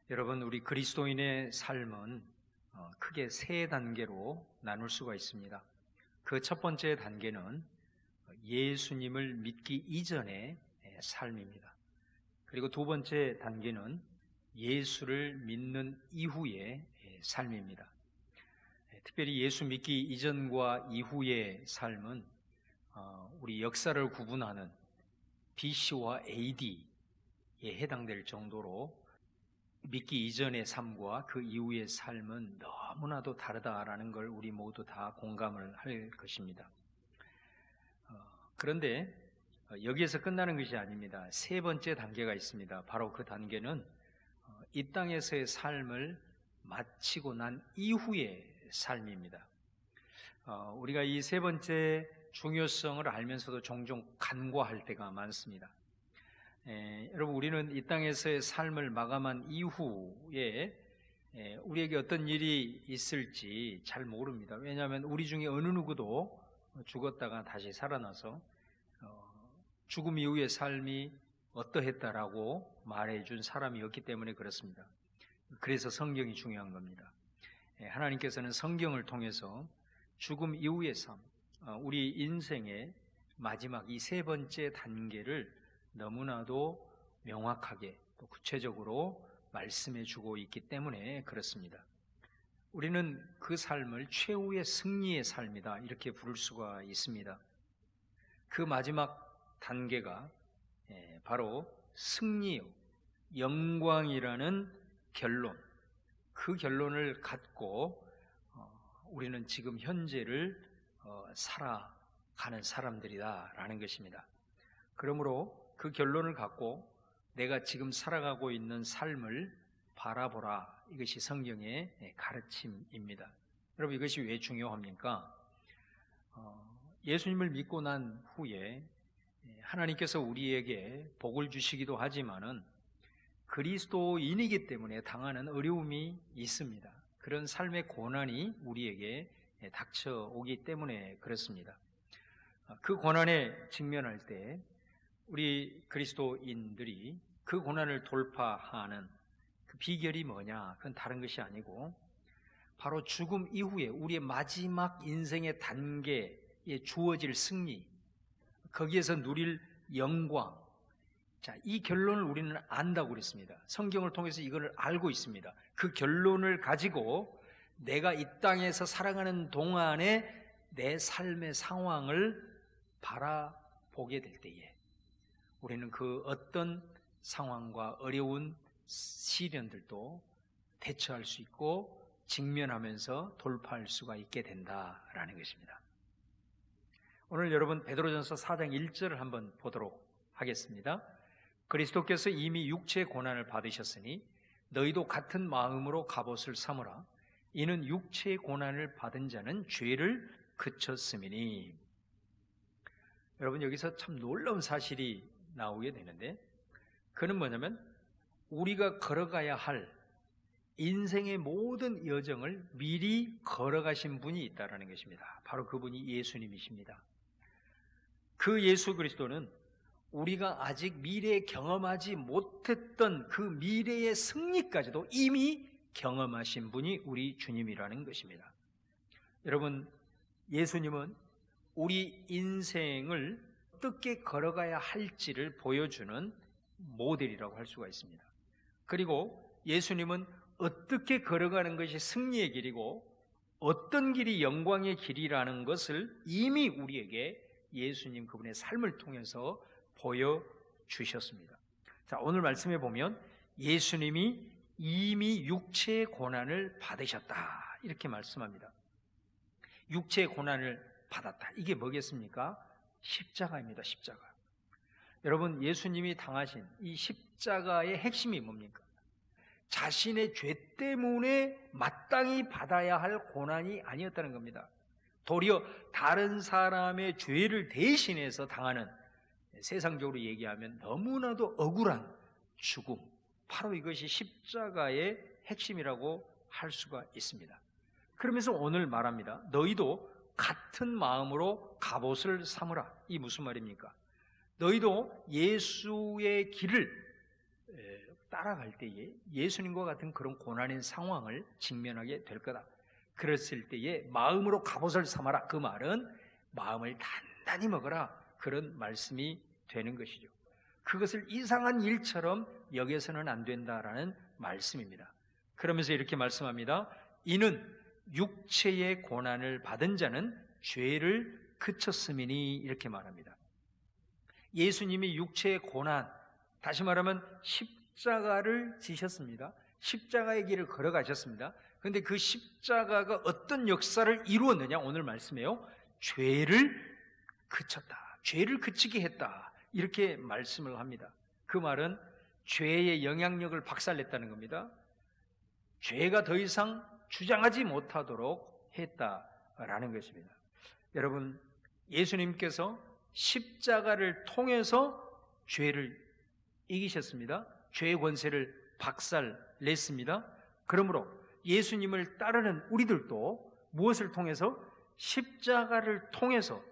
여러분, 우리 그리스도인의 삶은 크게 세 단계로 나눌 수가 있습니다. 그 첫 번째 단계는 예수님을 믿기 이전의 삶입니다. 그리고 두 번째 단계는 예수를 믿는 이후의 삶입니다. 특별히 예수 믿기 이전과 이후의 삶은 우리 역사를 구분하는 BC와 AD에 해당될 정도로 믿기 이전의 삶과 그 이후의 삶은 너무나도 다르다라는 걸 우리 모두 다 공감을 할 것입니다. 그런데 여기에서 끝나는 것이 아닙니다. 세 번째 단계가 있습니다. 바로 그 단계는 이 땅에서의 삶을 마치고 난 이후의 삶입니다. 우리가 이 세 번째 중요성을 알면서도 종종 간과할 때가 많습니다. 여러분, 우리는 이 땅에서의 삶을 마감한 이후에 우리에게 어떤 일이 있을지 잘 모릅니다. 왜냐하면 우리 중에 어느 누구도 죽었다가 다시 살아나서 죽음 이후의 삶이 어떠했다라고 말해준 사람이 없기 때문에 그렇습니다. 그래서 성경이 중요한 겁니다. 하나님께서는 성경을 통해서 죽음 이후의 삶, 우리 인생의 마지막 이 세 번째 단계를 너무나도 명확하게 또 구체적으로 말씀해 주고 있기 때문에 그렇습니다. 우리는 그 삶을 최후의 승리의 삶이다 이렇게 부를 수가 있습니다. 그 마지막 단계가 바로 승리요, 영광이라는 결론, 그 결론을 갖고 우리는 지금 현재를 살아가는 사람들이다라는 것입니다. 그러므로 그 결론을 갖고 내가 지금 살아가고 있는 삶을 바라보라. 이것이 성경의 가르침입니다. 여러분, 이것이 왜 중요합니까? 예수님을 믿고 난 후에 하나님께서 우리에게 복을 주시기도 하지만은 그리스도인이기 때문에 당하는 어려움이 있습니다. 그런 삶의 고난이 우리에게 닥쳐오기 때문에 그렇습니다. 그 고난에 직면할 때 우리 그리스도인들이 그 고난을 돌파하는 그 비결이 뭐냐? 그건 다른 것이 아니고 바로 죽음 이후에 우리의 마지막 인생의 단계에 주어질 승리, 거기에서 누릴 영광. 자, 이 결론을 우리는 안다고 그랬습니다. 성경을 통해서 이걸 알고 있습니다. 그 결론을 가지고 내가 이 땅에서 살아가는 동안에 내 삶의 상황을 바라보게 될 때에 우리는 그 어떤 상황과 어려운 시련들도 대처할 수 있고 직면하면서 돌파할 수가 있게 된다라는 것입니다. 오늘 여러분 베드로전서 4장 1절을 한번 보도록 하겠습니다. 그리스도께서 이미 육체의 고난을 받으셨으니 너희도 같은 마음으로 갑옷을 삼으라. 이는 육체의 고난을 받은 자는 죄를 그쳤음이니. 여러분, 여기서 참 놀라운 사실이 나오게 되는데, 그는 뭐냐면 우리가 걸어가야 할 인생의 모든 여정을 미리 걸어가신 분이 있다는 것입니다. 바로 그분이 예수님이십니다. 그 예수 그리스도는 우리가 아직 미래에 경험하지 못했던 그 미래의 승리까지도 이미 경험하신 분이 우리 주님이라는 것입니다. 여러분, 예수님은 우리 인생을 어떻게 걸어가야 할지를 보여주는 모델이라고 할 수가 있습니다. 그리고 예수님은 어떻게 걸어가는 것이 승리의 길이고 어떤 길이 영광의 길이라는 것을 이미 우리에게 예수님 그분의 삶을 통해서 보여주셨습니다. 자, 오늘 말씀해 보면 예수님이 이미 육체의 고난을 받으셨다 이렇게 말씀합니다. 육체의 고난을 받았다. 이게 뭐겠습니까? 십자가입니다. 십자가. 여러분, 예수님이 당하신 이 십자가의 핵심이 뭡니까? 자신의 죄 때문에 마땅히 받아야 할 고난이 아니었다는 겁니다. 도리어 다른 사람의 죄를 대신해서 당하는, 세상적으로 얘기하면 너무나도 억울한 죽음, 바로 이것이 십자가의 핵심이라고 할 수가 있습니다. 그러면서 오늘 말합니다. 너희도 같은 마음으로 갑옷을 삼으라. 이 무슨 말입니까? 너희도 예수의 길을 따라갈 때에 예수님과 같은 그런 고난인 상황을 직면하게 될 거다. 그랬을 때에 마음으로 갑옷을 삼아라. 그 말은 마음을 단단히 먹어라. 그런 말씀이 되는 것이죠. 그것을 이상한 일처럼 여겨서는 안 된다라는 말씀입니다. 그러면서 이렇게 말씀합니다. 이는 육체의 고난을 받은 자는 죄를 그쳤음이니, 이렇게 말합니다. 예수님이 육체의 고난, 다시 말하면 십자가를 지셨습니다. 십자가의 길을 걸어가셨습니다. 그런데 그 십자가가 어떤 역사를 이루었느냐? 오늘 말씀에요. 죄를 그쳤다. 죄를 그치게 했다. 이렇게 말씀을 합니다. 그 말은 죄의 영향력을 박살냈다는 겁니다. 죄가 더 이상 주장하지 못하도록 했다라는 것입니다. 여러분, 예수님께서 십자가를 통해서 죄를 이기셨습니다. 죄의 권세를 박살냈습니다. 그러므로 예수님을 따르는 우리들도 무엇을 통해서? 십자가를 통해서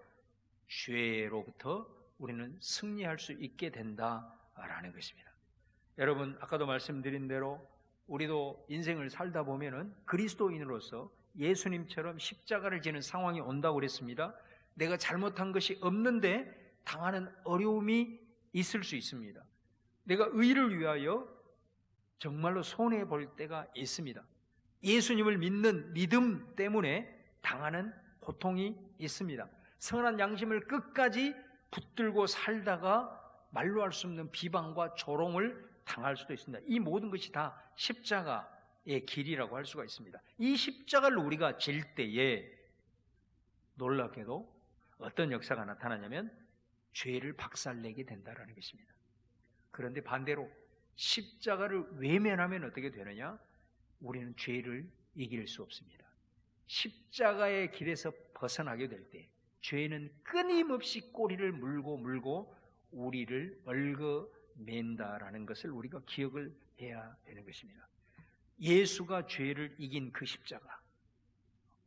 죄로부터 우리는 승리할 수 있게 된다라는 것입니다. 여러분, 아까도 말씀드린 대로 우리도 인생을 살다 보면은 그리스도인으로서 예수님처럼 십자가를 지는 상황이 온다고 그랬습니다. 내가 잘못한 것이 없는데 당하는 어려움이 있을 수 있습니다. 내가 의를 위하여 정말로 손해볼 때가 있습니다. 예수님을 믿는 믿음 때문에 당하는 고통이 있습니다. 선한 양심을 끝까지 붙들고 살다가 말로 할 수 없는 비방과 조롱을 당할 수도 있습니다. 이 모든 것이 다 십자가의 길이라고 할 수가 있습니다. 이 십자가를 우리가 질 때에 놀랍게도 어떤 역사가 나타나냐면 죄를 박살내게 된다는 것입니다. 그런데 반대로 십자가를 외면하면 어떻게 되느냐? 우리는 죄를 이길 수 없습니다. 십자가의 길에서 벗어나게 될 때 죄는 끊임없이 꼬리를 물고 우리를 얽어맨다라는 것을 우리가 기억을 해야 되는 것입니다. 예수가 죄를 이긴 그 십자가,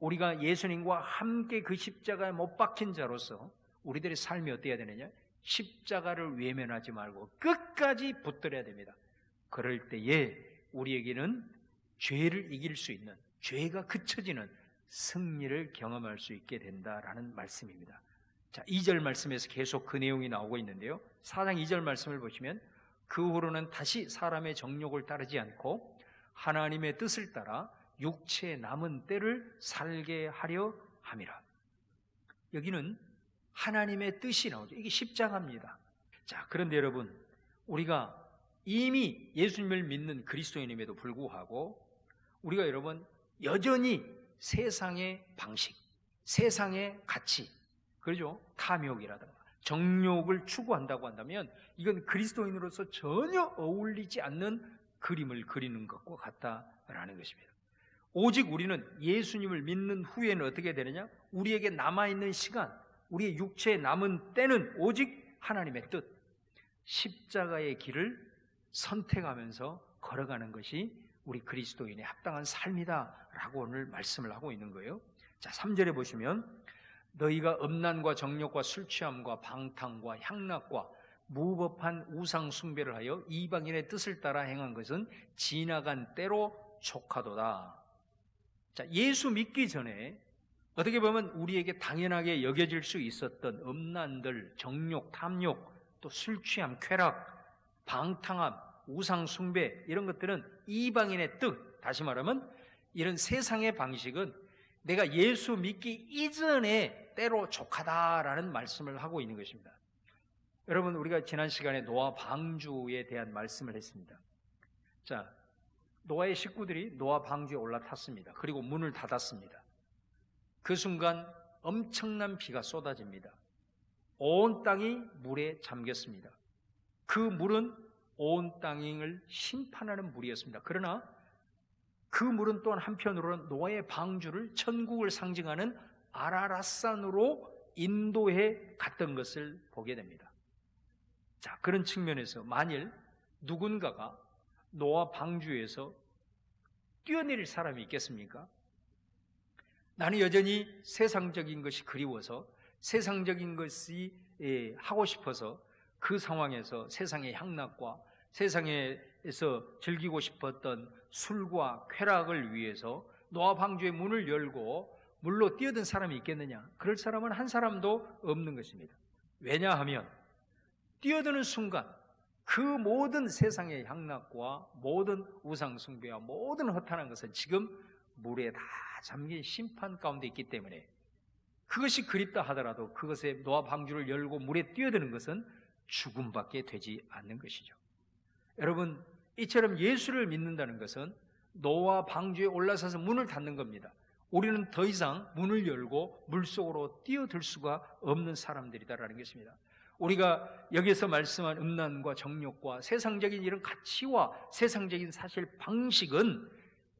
우리가 예수님과 함께 그 십자가에 못 박힌 자로서 우리들의 삶이 어때야 되느냐? 십자가를 외면하지 말고 끝까지 붙들어야 됩니다. 그럴 때에 우리에게는 죄를 이길 수 있는, 죄가 그쳐지는 승리를 경험할 수 있게 된다라는 말씀입니다. 자, 2절 말씀에서 계속 그 내용이 나오고 있는데요. 4장 2절 말씀을 보시면 그 후로는 다시 사람의 정욕을 따르지 않고 하나님의 뜻을 따라 육체의 남은 때를 살게 하려 함이라. 여기는 하나님의 뜻이 나오죠. 이게 십자가입니다. 자, 그런데 여러분, 우리가 이미 예수님을 믿는 그리스도인임에도 불구하고 우리가 여러분 여전히 세상의 방식, 세상의 가치, 그렇죠? 탐욕이라든가 정욕을 추구한다고 한다면 이건 그리스도인으로서 전혀 어울리지 않는 그림을 그리는 것과 같다라는 것입니다. 오직 우리는 예수님을 믿는 후에는 어떻게 되느냐? 우리에게 남아있는 시간, 우리의 육체에 남은 때는 오직 하나님의 뜻, 십자가의 길을 선택하면서 걸어가는 것이 우리 그리스도인의 합당한 삶이다라고 오늘 말씀을 하고 있는 거예요. 자, 3절에 보시면 너희가 음란과 정욕과 술취함과 방탕과 향락과 무법한 우상 숭배를 하여 이방인의 뜻을 따라 행한 것은 지나간 때로 족하도다. 자, 예수 믿기 전에 어떻게 보면 우리에게 당연하게 여겨질 수 있었던 음란들, 정욕, 탐욕, 또 술취함, 쾌락, 방탕함, 우상 숭배, 이런 것들은 이방인의 뜻, 다시 말하면 이런 세상의 방식은 내가 예수 믿기 이전에 때로 족하다라는 말씀을 하고 있는 것입니다. 여러분, 우리가 지난 시간에 노아 방주에 대한 말씀을 했습니다. 자, 노아의 식구들이 노아 방주에 올라탔습니다. 그리고 문을 닫았습니다. 그 순간 엄청난 비가 쏟아집니다. 온 땅이 물에 잠겼습니다. 그 물은 온 땅을 심판하는 물이었습니다. 그러나 그 물은 또한 한편으로는 노아의 방주를 천국을 상징하는 아라랏산으로 인도해 갔던 것을 보게 됩니다. 자, 그런 측면에서 만일 누군가가 노아 방주에서 뛰어내릴 사람이 있겠습니까? 나는 여전히 세상적인 것이 그리워서 세상적인 것이 하고 싶어서 그 상황에서 세상의 향락과 세상의 세상에서 즐기고 싶었던 술과 쾌락을 위해서 노아 방주의 문을 열고 물로 뛰어든 사람이 있겠느냐? 그럴 사람은 한 사람도 없는 것입니다. 왜냐하면 뛰어드는 순간 그 모든 세상의 향락과 모든 우상숭배와 모든 허탄한 것은 지금 물에 다 잠긴 심판 가운데 있기 때문에 그것이 그립다 하더라도 그것에 노아 방주를 열고 물에 뛰어드는 것은 죽음밖에 되지 않는 것이죠. 여러분, 이처럼 예수를 믿는다는 것은 노아 방주에 올라서서 문을 닫는 겁니다. 우리는 더 이상 문을 열고 물속으로 뛰어들 수가 없는 사람들이다라는 것입니다. 우리가 여기서 말씀한 음란과 정욕과 세상적인 이런 가치와 세상적인 사실 방식은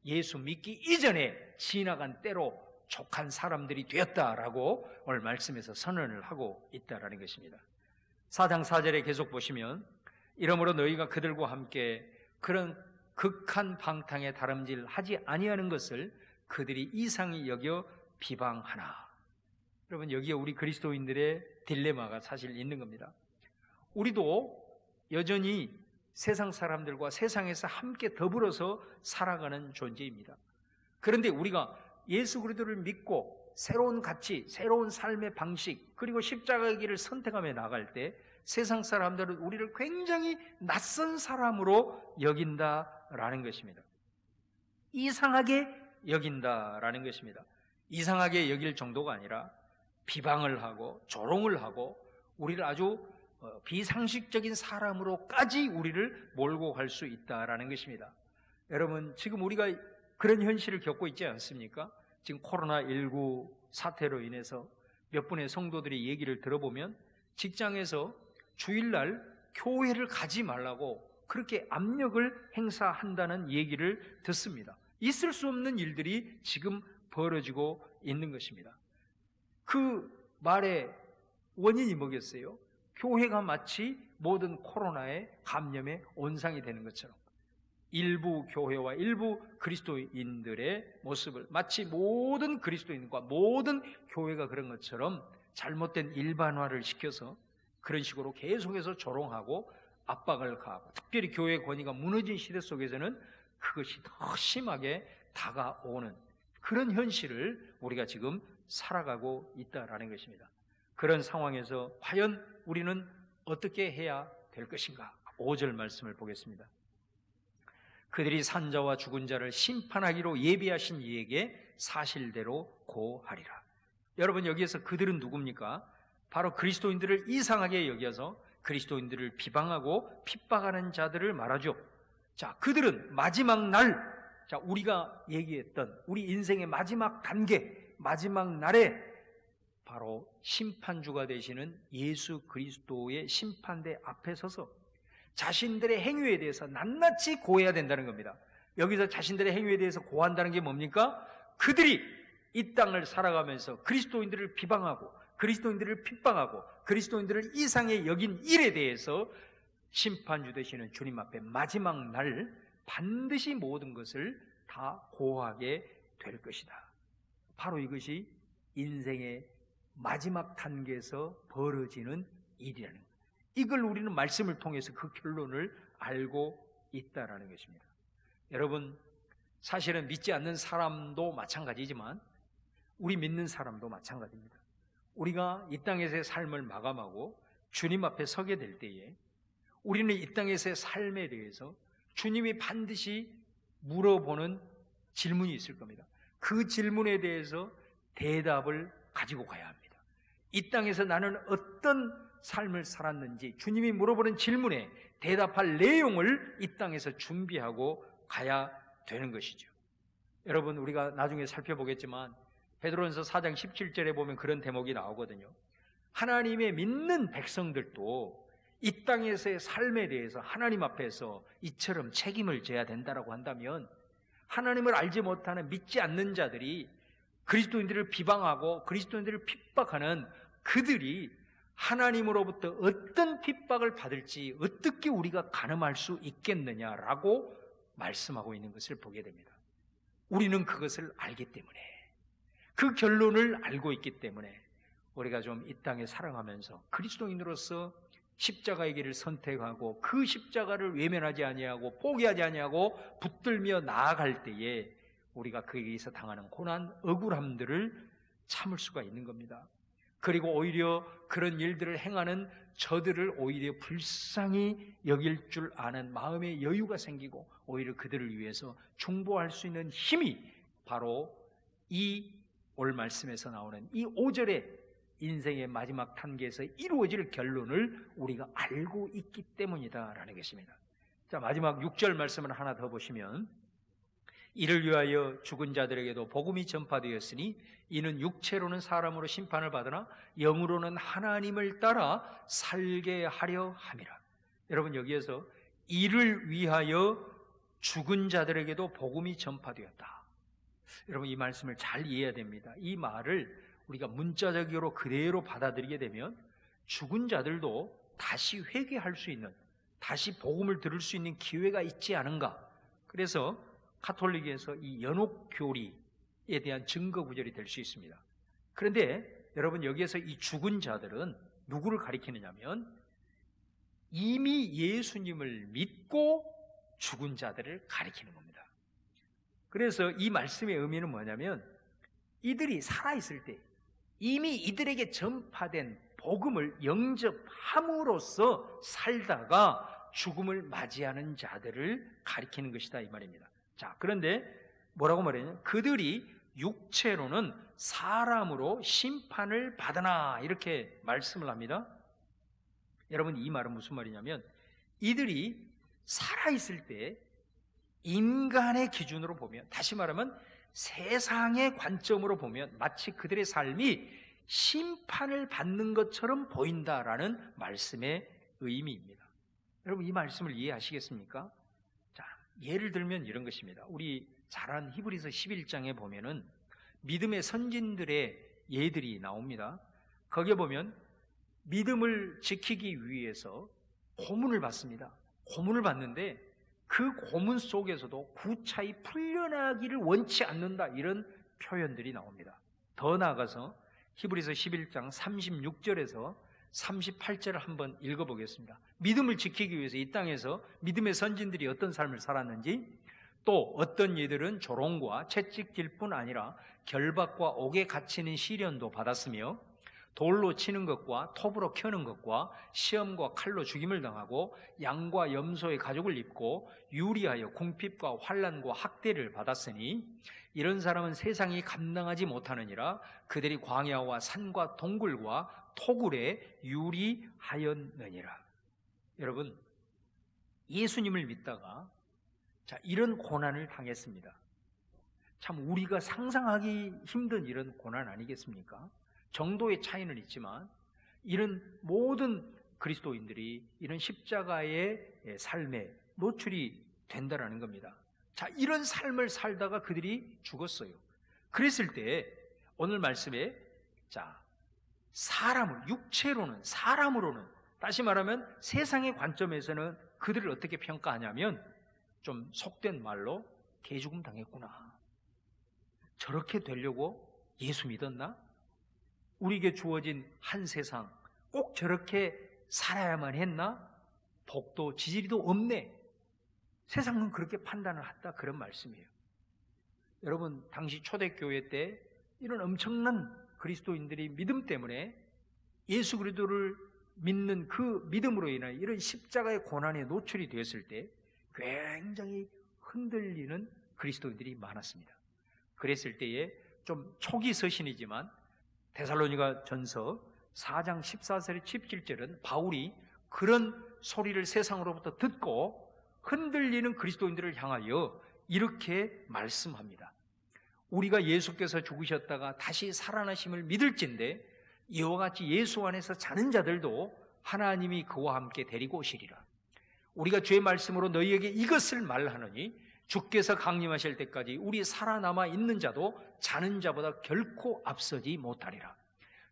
예수 믿기 이전에 지나간 때로 족한 사람들이 되었다라고 오늘 말씀에서 선언을 하고 있다라는 것입니다. 4장 4절에 계속 보시면 이러므로 너희가 그들과 함께 그런 극한 방탕에 다름질하지 아니하는 것을 그들이 이상히 여겨 비방하나. 여러분, 여기에 우리 그리스도인들의 딜레마가 사실 있는 겁니다. 우리도 여전히 세상 사람들과 세상에서 함께 더불어서 살아가는 존재입니다. 그런데 우리가 예수 그리스도를 믿고 새로운 가치, 새로운 삶의 방식, 그리고 십자가의 길을 선택하며 나갈 때 세상 사람들은 우리를 굉장히 낯선 사람으로 여긴다라는 것입니다. 이상하게 여긴다라는 것입니다. 이상하게 여길 정도가 아니라 비방을 하고 조롱을 하고 우리를 아주 비상식적인 사람으로까지 우리를 몰고 갈 수 있다라는 것입니다. 여러분, 지금 우리가 그런 현실을 겪고 있지 않습니까? 지금 코로나19 사태로 인해서 몇 분의 성도들이 얘기를 들어보면 직장에서 주일날 교회를 가지 말라고 그렇게 압력을 행사한다는 얘기를 듣습니다. 있을 수 없는 일들이 지금 벌어지고 있는 것입니다. 그 말의 원인이 뭐겠어요? 교회가 마치 모든 코로나의 감염의 온상이 되는 것처럼 일부 교회와 일부 그리스도인들의 모습을 마치 모든 그리스도인과 모든 교회가 그런 것처럼 잘못된 일반화를 시켜서 그런 식으로 계속해서 조롱하고 압박을 가하고, 특별히 교회의 권위가 무너진 시대 속에서는 그것이 더 심하게 다가오는 그런 현실을 우리가 지금 살아가고 있다라는 것입니다. 그런 상황에서 과연 우리는 어떻게 해야 될 것인가? 5절 말씀을 보겠습니다. 그들이 산자와 죽은 자를 심판하기로 예비하신 이에게 사실대로 고하리라. 여러분, 여기에서 그들은 누굽니까? 바로 그리스도인들을 이상하게 여겨서 그리스도인들을 비방하고 핍박하는 자들을 말하죠. 자, 그들은 마지막 날, 자, 우리가 얘기했던 우리 인생의 마지막 단계, 마지막 날에 바로 심판주가 되시는 예수 그리스도의 심판대 앞에 서서 자신들의 행위에 대해서 낱낱이 고해야 된다는 겁니다. 여기서 자신들의 행위에 대해서 고한다는 게 뭡니까? 그들이 이 땅을 살아가면서 그리스도인들을 비방하고 그리스도인들을 핍박하고 그리스도인들을 이상히 여긴 일에 대해서 심판주 되시는 주님 앞에 마지막 날 반드시 모든 것을 다 고하게 될 것이다. 바로 이것이 인생의 마지막 단계에서 벌어지는 일이라는 거예요. 이걸 우리는 말씀을 통해서 그 결론을 알고 있다라는 것입니다. 여러분, 사실은 믿지 않는 사람도 마찬가지지만 우리 믿는 사람도 마찬가지입니다. 우리가 이 땅에서의 삶을 마감하고 주님 앞에 서게 될 때에 우리는 이 땅에서의 삶에 대해서 주님이 반드시 물어보는 질문이 있을 겁니다. 그 질문에 대해서 대답을 가지고 가야 합니다. 이 땅에서 나는 어떤 삶을 살았는지 주님이 물어보는 질문에 대답할 내용을 이 땅에서 준비하고 가야 되는 것이죠. 여러분, 우리가 나중에 살펴보겠지만 베드로전서 4장 17절에 보면 그런 대목이 나오거든요. 하나님의 믿는 백성들도 이 땅에서의 삶에 대해서 하나님 앞에서 이처럼 책임을 져야 된다라고 한다면 하나님을 알지 못하는 믿지 않는 자들이 그리스도인들을 비방하고 그리스도인들을 핍박하는 그들이 하나님으로부터 어떤 핍박을 받을지 어떻게 우리가 가늠할 수 있겠느냐라고 말씀하고 있는 것을 보게 됩니다. 우리는 그것을 알기 때문에, 그 결론을 알고 있기 때문에 우리가 좀 이 땅에 살아가면서 그리스도인으로서 십자가의 길을 선택하고 그 십자가를 외면하지 아니하고 포기하지 아니하고 붙들며 나아갈 때에 우리가 그에게서 당하는 고난, 억울함들을 참을 수가 있는 겁니다. 그리고 오히려 그런 일들을 행하는 저들을 오히려 불쌍히 여길 줄 아는 마음의 여유가 생기고 오히려 그들을 위해서 중보할 수 있는 힘이 바로 이 오늘 말씀에서 나오는 이 5절의 인생의 마지막 단계에서 이루어질 결론을 우리가 알고 있기 때문이다라는 것입니다. 자, 마지막 6절 말씀을 하나 더 보시면 이를 위하여 죽은 자들에게도 복음이 전파되었으니 이는 육체로는 사람으로 심판을 받으나 영으로는 하나님을 따라 살게 하려 함이라. 여러분, 여기에서 이를 위하여 죽은 자들에게도 복음이 전파되었다. 여러분, 이 말씀을 잘 이해해야 됩니다. 이 말을 우리가 문자적으로 그대로 받아들이게 되면 죽은 자들도 다시 회개할 수 있는, 다시 복음을 들을 수 있는 기회가 있지 않은가. 그래서 가톨릭에서 이 연옥교리에 대한 증거 구절이 될 수 있습니다. 그런데 여러분, 여기에서 이 죽은 자들은 누구를 가리키느냐면 이미 예수님을 믿고 죽은 자들을 가리키는 겁니다. 그래서 이 말씀의 의미는 뭐냐면 이들이 살아있을 때 이미 이들에게 전파된 복음을 영접함으로써 살다가 죽음을 맞이하는 자들을 가리키는 것이다, 이 말입니다. 자, 그런데 뭐라고 말했냐? 그들이 육체로는 사람으로 심판을 받으나, 이렇게 말씀을 합니다. 여러분, 이 말은 무슨 말이냐면 이들이 살아있을 때 인간의 기준으로 보면, 다시 말하면 세상의 관점으로 보면 마치 그들의 삶이 심판을 받는 것처럼 보인다라는 말씀의 의미입니다. 여러분, 이 말씀을 이해하시겠습니까? 자, 예를 들면 이런 것입니다. 우리 잘 아는 히브리서 11장에 보면은 믿음의 선진들의 예들이 나옵니다. 거기에 보면 믿음을 지키기 위해서 고문을 받습니다. 고문을 받는데 그 고문 속에서도 구차히 풀려나기를 원치 않는다, 이런 표현들이 나옵니다. 더 나아가서 히브리서 11장 36절에서 38절을 한번 읽어보겠습니다. 믿음을 지키기 위해서 이 땅에서 믿음의 선진들이 어떤 삶을 살았는지, 또 어떤 이들은 조롱과 채찍질 뿐 아니라 결박과 옥에 갇히는 시련도 받았으며 돌로 치는 것과 톱으로 켜는 것과 시험과 칼로 죽임을 당하고 양과 염소의 가죽을 입고 유리하여 궁핍과 환난과 학대를 받았으니 이런 사람은 세상이 감당하지 못하느니라. 그들이 광야와 산과 동굴과 토굴에 유리하였느니라. 여러분, 예수님을 믿다가 이런 고난을 당했습니다. 참 우리가 상상하기 힘든 이런 고난 아니겠습니까? 정도의 차이는 있지만 이런 모든 그리스도인들이 이런 십자가의 삶에 노출이 된다라는 겁니다. 자, 이런 삶을 살다가 그들이 죽었어요. 그랬을 때 오늘 말씀에 사람을, 육체로는, 사람으로는, 다시 말하면 세상의 관점에서는 그들을 어떻게 평가하냐면 좀 속된 말로 개죽음 당했구나. 저렇게 되려고 예수 믿었나? 우리에게 주어진 한 세상 꼭 저렇게 살아야만 했나? 복도 지지리도 없네. 세상은 그렇게 판단을 한다, 그런 말씀이에요. 여러분, 당시 초대교회 때 이런 엄청난 그리스도인들이 믿음 때문에 예수 그리스도를 믿는 그 믿음으로 인해 이런 십자가의 고난에 노출이 되었을 때 굉장히 흔들리는 그리스도인들이 많았습니다. 그랬을 때에 좀 초기 서신이지만 데살로니가 전서 4장 14절 17절은 바울이 그런 소리를 세상으로부터 듣고 흔들리는 그리스도인들을 향하여 이렇게 말씀합니다. 우리가 예수께서 죽으셨다가 다시 살아나심을 믿을진데 이와 같이 예수 안에서 자는 자들도 하나님이 그와 함께 데리고 오시리라. 우리가 주의 말씀으로 너희에게 이것을 말하노니 주께서 강림하실 때까지 우리 살아남아 있는 자도 자는 자보다 결코 앞서지 못하리라.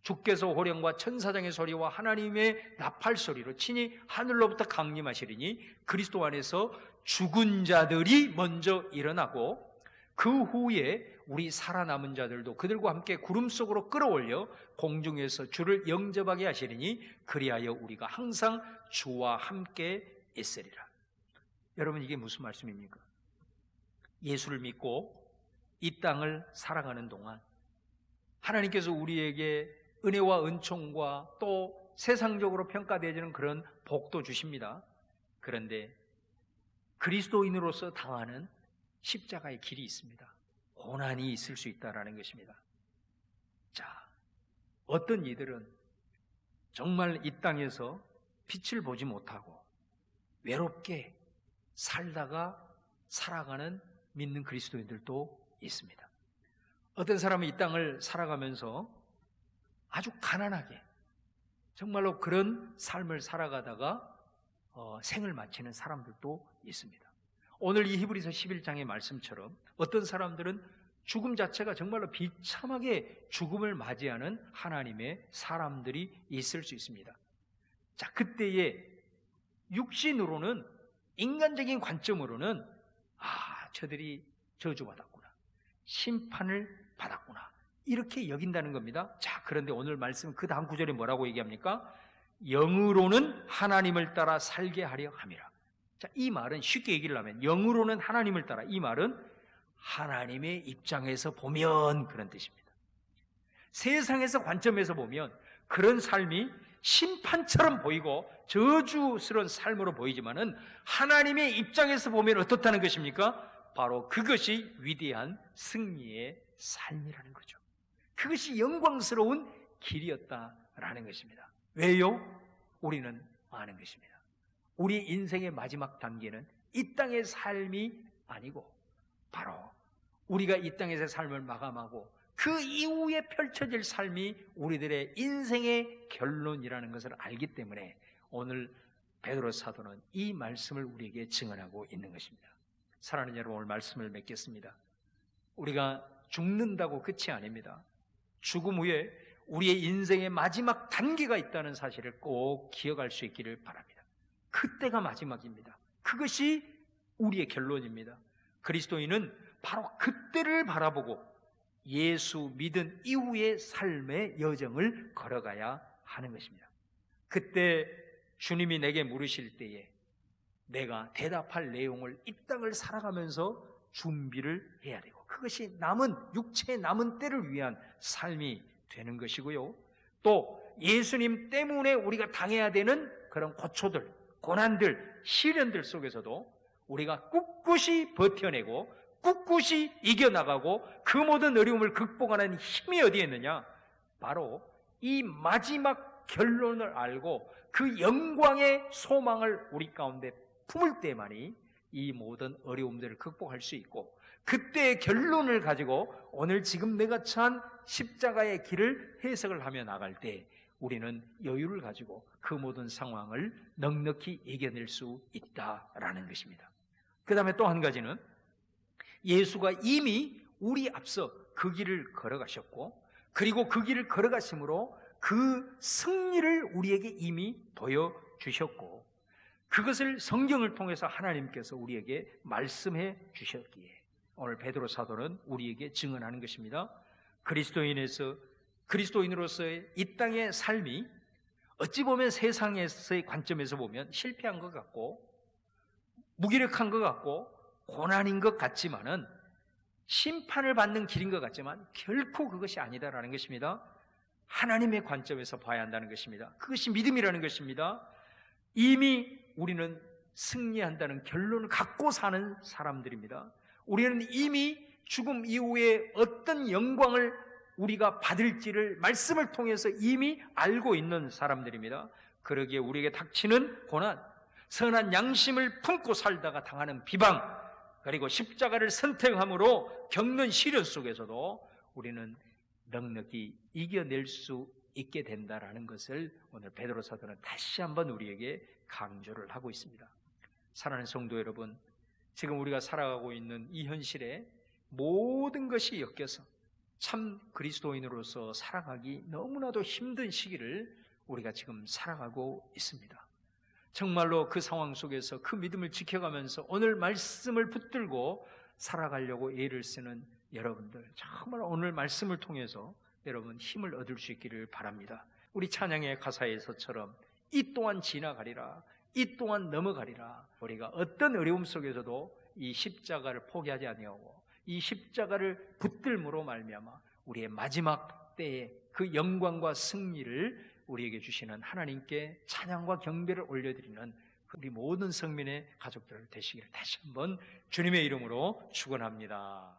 주께서 호령과 천사장의 소리와 하나님의 나팔 소리로 친히 하늘로부터 강림하시리니 그리스도 안에서 죽은 자들이 먼저 일어나고 그 후에 우리 살아남은 자들도 그들과 함께 구름 속으로 끌어올려 공중에서 주를 영접하게 하시리니 그리하여 우리가 항상 주와 함께 있으리라. 여러분, 이게 무슨 말씀입니까? 예수를 믿고 이 땅을 살아가는 동안 하나님께서 우리에게 은혜와 은총과 또 세상적으로 평가되어지는 그런 복도 주십니다. 그런데 그리스도인으로서 당하는 십자가의 길이 있습니다. 고난이 있을 수 있다는 것입니다. 자, 어떤 이들은 정말 이 땅에서 빛을 보지 못하고 외롭게 살아가는 믿는 그리스도인들도 있습니다. 어떤 사람은 이 땅을 살아가면서 아주 가난하게 정말로 그런 삶을 살아가다가 생을 마치는 사람들도 있습니다. 오늘 이 히브리서 11장의 말씀처럼 어떤 사람들은 죽음 자체가 정말로 비참하게 죽음을 맞이하는 하나님의 사람들이 있을 수 있습니다. 자, 그때에 육신으로는, 인간적인 관점으로는 저들이 저주받았구나, 심판을 받았구나, 이렇게 여긴다는 겁니다. 자, 그런데 오늘 말씀 그 다음 구절에 뭐라고 얘기합니까? 영으로는 하나님을 따라 살게 하려 함이라. 자, 이 말은 쉽게 얘기를 하면 영으로는 하나님을 따라, 이 말은 하나님의 입장에서 보면 그런 뜻입니다. 세상에서 관점에서 보면 그런 삶이 심판처럼 보이고 저주스러운 삶으로 보이지만은 하나님의 입장에서 보면 어떻다는 것입니까? 바로 그것이 위대한 승리의 삶이라는 거죠. 그것이 영광스러운 길이었다라는 것입니다. 왜요? 우리는 아는 것입니다. 우리 인생의 마지막 단계는 이 땅의 삶이 아니고 바로 우리가 이 땅에서의 삶을 마감하고 그 이후에 펼쳐질 삶이 우리들의 인생의 결론이라는 것을 알기 때문에 오늘 베드로 사도는 이 말씀을 우리에게 증언하고 있는 것입니다. 사랑하는 여러분, 오늘 말씀을 맺겠습니다. 우리가 죽는다고 끝이 아닙니다. 죽음 후에 우리의 인생의 마지막 단계가 있다는 사실을 꼭 기억할 수 있기를 바랍니다. 그때가 마지막입니다. 그것이 우리의 결론입니다. 그리스도인은 바로 그때를 바라보고 예수 믿은 이후의 삶의 여정을 걸어가야 하는 것입니다. 그때 주님이 내게 물으실 때에 내가 대답할 내용을 이 땅을 살아가면서 준비를 해야 되고, 그것이 육체의 남은 때를 위한 삶이 되는 것이고요. 또 예수님 때문에 우리가 당해야 되는 그런 고초들, 고난들, 시련들 속에서도 우리가 꿋꿋이 버텨내고 꿋꿋이 이겨나가고 그 모든 어려움을 극복하는 힘이 어디에 있느냐? 바로 이 마지막 결론을 알고 그 영광의 소망을 우리 가운데 품을 때만이 이 모든 어려움들을 극복할 수 있고, 그때의 결론을 가지고 오늘 지금 내가 처한 십자가의 길을 해석을 하며 나갈 때 우리는 여유를 가지고 그 모든 상황을 넉넉히 이겨낼 수 있다라는 것입니다. 그 다음에 또 한 가지는 예수가 이미 우리 앞서 그 길을 걸어가셨고, 그리고 그 길을 걸어가심으로 그 승리를 우리에게 이미 보여주셨고, 그것을 성경을 통해서 하나님께서 우리에게 말씀해 주셨기에 오늘 베드로 사도는 우리에게 증언하는 것입니다. 그리스도인으로서의 이 땅의 삶이 어찌 보면 세상에서의 관점에서 보면 실패한 것 같고 무기력한 것 같고 고난인 것 같지만은, 심판을 받는 길인 것 같지만 결코 그것이 아니다라는 것입니다. 하나님의 관점에서 봐야 한다는 것입니다. 그것이 믿음이라는 것입니다. 이미 우리는 승리한다는 결론을 갖고 사는 사람들입니다. 우리는 이미 죽음 이후에 어떤 영광을 우리가 받을지를 말씀을 통해서 이미 알고 있는 사람들입니다. 그러기에 우리에게 닥치는 고난, 선한 양심을 품고 살다가 당하는 비방, 그리고 십자가를 선택함으로 겪는 시련 속에서도 우리는 넉넉히 이겨낼 수 있게 된다라는 것을 오늘 베드로 사도는 다시 한번 우리에게 강조를 하고 있습니다. 사랑하는 성도 여러분, 지금 우리가 살아가고 있는 이 현실에 모든 것이 엮여서 참 그리스도인으로서 살아가기 너무나도 힘든 시기를 우리가 지금 살아가고 있습니다. 정말로 그 상황 속에서 그 믿음을 지켜가면서 오늘 말씀을 붙들고 살아가려고 애를 쓰는 여러분들, 정말 오늘 말씀을 통해서 여러분 힘을 얻을 수 있기를 바랍니다. 우리 찬양의 가사에서처럼 이 또한 지나가리라, 이 또한 넘어가리라. 우리가 어떤 어려움 속에서도 이 십자가를 포기하지 아니하고 이 십자가를 붙들므로 말미암아 우리의 마지막 때에 그 영광과 승리를 우리에게 주시는 하나님께 찬양과 경배를 올려드리는 우리 모든 성민의 가족들 되시기를 다시 한번 주님의 이름으로 축원합니다.